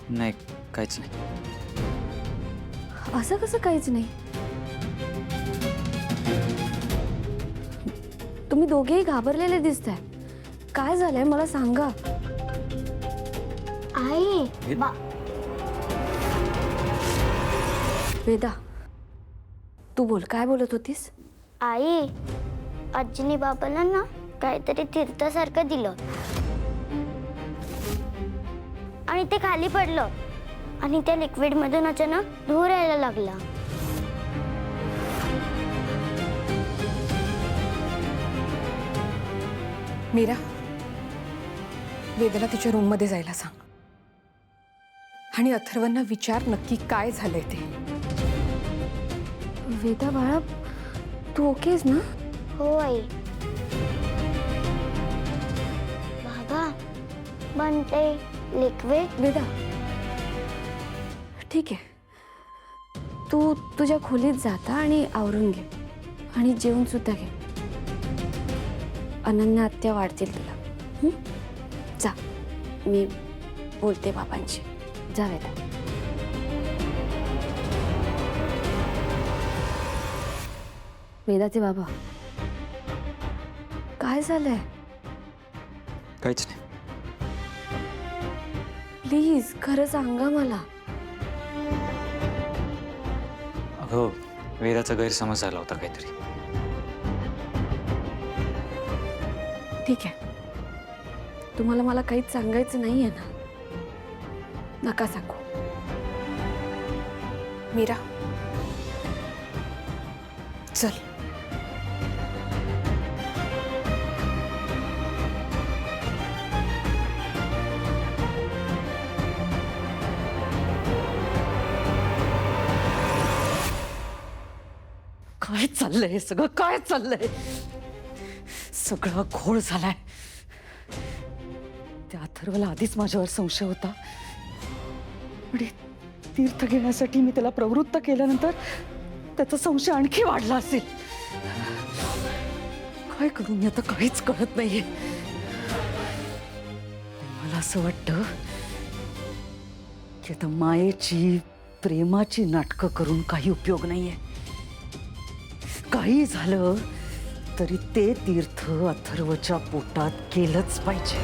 नाही, काहीच नाही. असं कसं काहीच नाही? तुम्ही दोघेही घाबरलेले दिसताय. काय झालंय मला सांगा. आई वेदा, तू बोल, काय बोलत होतीस? आई आजीने बाबाला ना काहीतरी तीर्थासारखं दिलं आणि ते खाली पडलं आणि त्या लिक्विड मधून अचानक धूर यायला लागला. मीरा, वेदाला तिच्या रूम मध्ये जायला सांग आणि अथर्वना विचार नक्की काय झालंय ते. वेदा बाळा, तू ओकेस ना? हो आई. बाबा बनते लिक्विड. वेदा, ठीक आहे, तू तुझ्या खोलीत जाता आणि आवरून घे आणि जेवण सुद्धा घे. अनन्या आत्या वाढतील तुला. हं? जा, मी बोलते बाबांशी. जा वेदा. वेदाचे बाबा, काय झालंय? काहीच नाही. प्लीज खरं सांगा मला. अगं, वेदाचा गैरसमज झाला होता काहीतरी. ठीक आहे, तुम्हाला मला काहीच सांगायचं नाहीये ना? नका सांगू. मीरा, चल. काय चाललंय हे सगळं? काय चाललंय? सगळा घोळ झालाय. त्या अथर्वला आधीच माझ्यावर संशय होता आणि तीर्थ घेण्यासाठी मी त्याला प्रवृत्त केल्यानंतर त्याचा संशय आणखी वाढला असेल. काय करू मी आता? काहीच कळत नाहीये. मला असं वाटतं की आता मायेची, प्रेमाची नाटकं करून काही उपयोग नाहीये. काही झालं तरी ते तीर्थ अथर्वच्या पोटात गेलंच पाहिजे.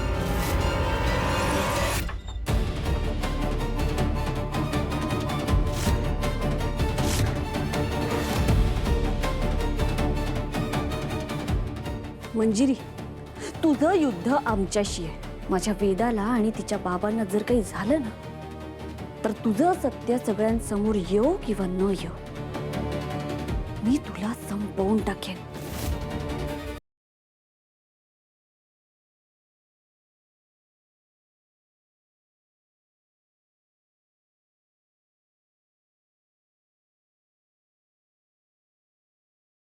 मंजिरी, तुझं युद्ध आमच्याशी आहे. माझ्या वेदाला आणि तिच्या बाबांना जर काही झालं ना, तर तुझं सत्य सगळ्यांसमोर येऊ किंवा न येऊ, मी तुला संपवून टाकेन.